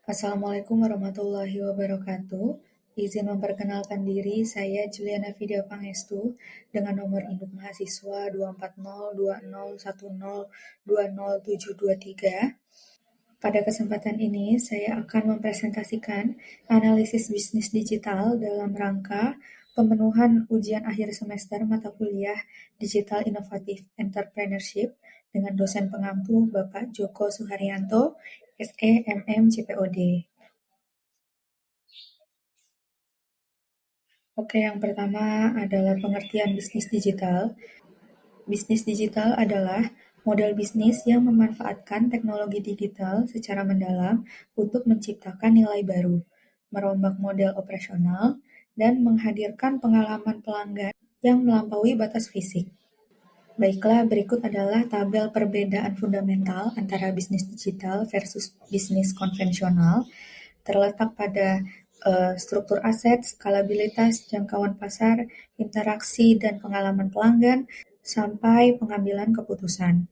Assalamualaikum warahmatullahi wabarakatuh. Izin memperkenalkan diri, saya Juliana Vidya Pangestu dengan nomor induk mahasiswa 2402010207723. Pada kesempatan ini, saya akan mempresentasikan analisis bisnis digital dalam rangka pemenuhan ujian akhir semester mata kuliah Digital Inovatif Entrepreneurship dengan dosen pengampu Bapak Joko Suharyanto, SE MM CPOD. Oke, yang pertama adalah pengertian bisnis digital. Bisnis digital adalah model bisnis yang memanfaatkan teknologi digital secara mendalam untuk menciptakan nilai baru, merombak model operasional, dan menghadirkan pengalaman pelanggan yang melampaui batas fisik. Baiklah, berikut adalah tabel perbedaan fundamental antara bisnis digital versus bisnis konvensional, terletak pada struktur aset, skalabilitas, jangkauan pasar, interaksi dan pengalaman pelanggan, sampai pengambilan keputusan.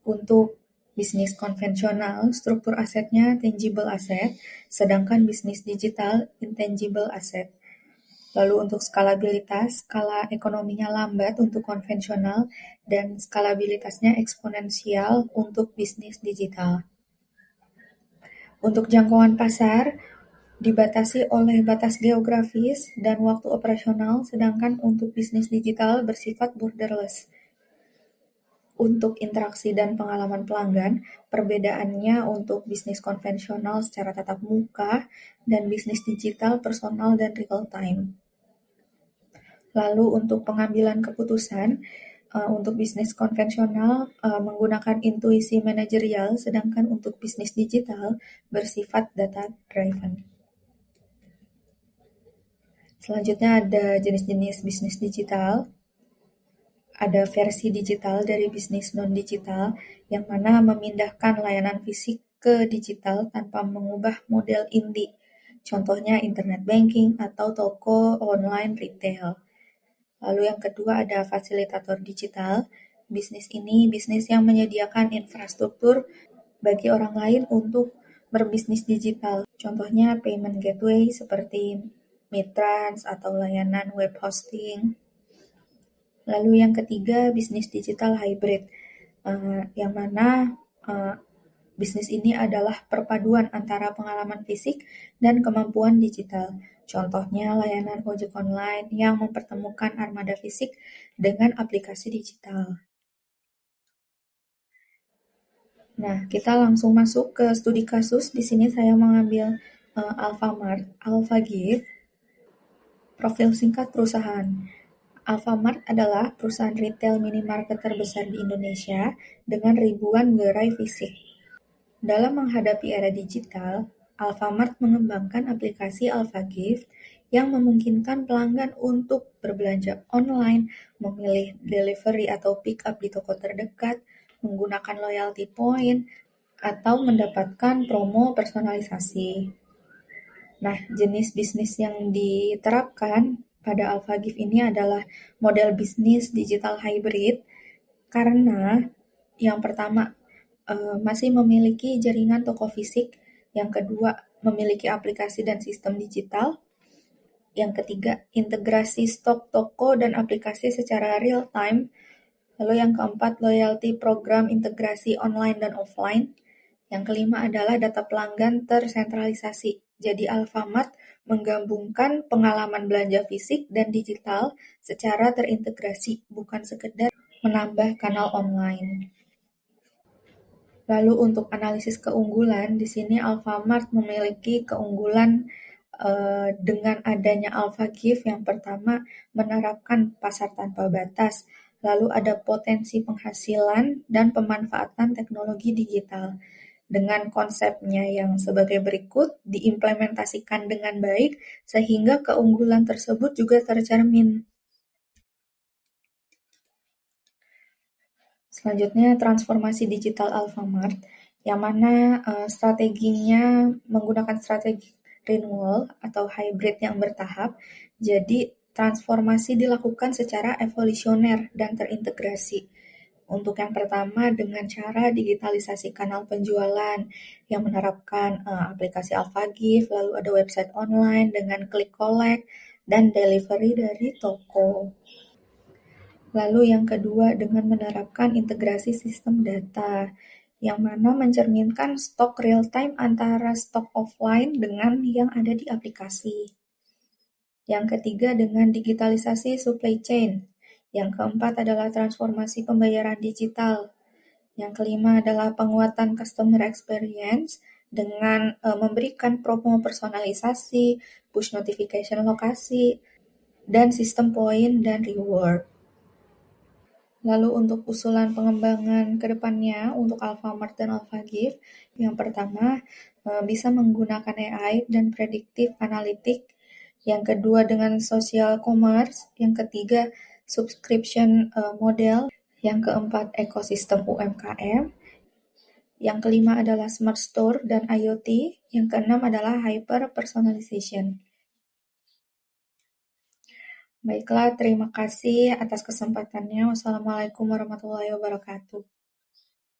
Untuk bisnis konvensional, struktur asetnya tangible asset, sedangkan bisnis digital intangible asset. Lalu untuk skalabilitas, skala ekonominya lambat untuk konvensional dan skalabilitasnya eksponensial untuk bisnis digital. Untuk jangkauan pasar, dibatasi oleh batas geografis dan waktu operasional, sedangkan untuk bisnis digital bersifat borderless. Untuk interaksi dan pengalaman pelanggan, perbedaannya untuk bisnis konvensional secara tatap muka dan bisnis digital personal dan real time. Lalu untuk pengambilan keputusan, untuk bisnis konvensional menggunakan intuisi manajerial, sedangkan untuk bisnis digital bersifat data driven. Selanjutnya ada jenis-jenis bisnis digital. Ada versi digital dari bisnis non-digital, yang mana memindahkan layanan fisik ke digital tanpa mengubah model inti. Contohnya internet banking atau toko online retail. Lalu yang kedua ada fasilitator digital. Bisnis ini bisnis yang menyediakan infrastruktur bagi orang lain untuk berbisnis digital. Contohnya payment gateway seperti Mitrans atau layanan web hosting. Lalu yang ketiga bisnis digital hybrid, yang mana bisnis ini adalah perpaduan antara pengalaman fisik dan kemampuan digital. Contohnya layanan ojek online yang mempertemukan armada fisik dengan aplikasi digital. Nah, kita langsung masuk ke studi kasus. Di sini saya mengambil Alfamart, Alphagift. Profil singkat perusahaan. Alfamart adalah perusahaan retail minimarket terbesar di Indonesia dengan ribuan gerai fisik. Dalam menghadapi era digital, Alfamart mengembangkan aplikasi Alphagift yang memungkinkan pelanggan untuk berbelanja online, memilih delivery atau pick up di toko terdekat, menggunakan loyalty point, atau mendapatkan promo personalisasi. Nah, jenis bisnis yang diterapkan pada Alphagift ini adalah model bisnis digital hybrid, karena yang pertama masih memiliki jaringan toko fisik, yang kedua memiliki aplikasi dan sistem digital, yang ketiga integrasi stok toko dan aplikasi secara real time, lalu yang keempat loyalty program integrasi online dan offline, yang kelima adalah data pelanggan tersentralisasi. Jadi Alfamart menggabungkan pengalaman belanja fisik dan digital secara terintegrasi, bukan sekedar menambah kanal online. Lalu untuk analisis keunggulan, di sini Alfamart memiliki keunggulan dengan adanya Alphagift. Yang pertama, menerapkan pasar tanpa batas. Lalu ada potensi penghasilan dan pemanfaatan teknologi digital. Dengan konsepnya yang sebagai berikut, diimplementasikan dengan baik sehingga keunggulan tersebut juga tercermin. Selanjutnya, transformasi digital Alfamart, yang mana strateginya menggunakan strategi renewal atau hybrid yang bertahap. Jadi, transformasi dilakukan secara evolusioner dan terintegrasi. Untuk yang pertama dengan cara digitalisasi kanal penjualan yang menerapkan aplikasi AlphaGift, lalu ada website online dengan klik collect dan delivery dari toko. Lalu yang kedua dengan menerapkan integrasi sistem data yang mana mencerminkan stok real time antara stok offline dengan yang ada di aplikasi. Yang ketiga dengan digitalisasi supply chain. Yang keempat adalah transformasi pembayaran digital. Yang kelima adalah penguatan customer experience dengan memberikan promo personalisasi, push notification lokasi, dan sistem poin dan reward. Lalu untuk usulan pengembangan ke depannya untuk Alfamart dan AlphaGift, yang pertama bisa menggunakan AI dan predictive analytic, yang kedua dengan social commerce, yang ketiga subscription model, yang keempat ekosistem UMKM, yang kelima adalah smart store dan IoT, yang keenam adalah hyper personalization. Baiklah, terima kasih atas kesempatannya. Wassalamualaikum warahmatullahi wabarakatuh.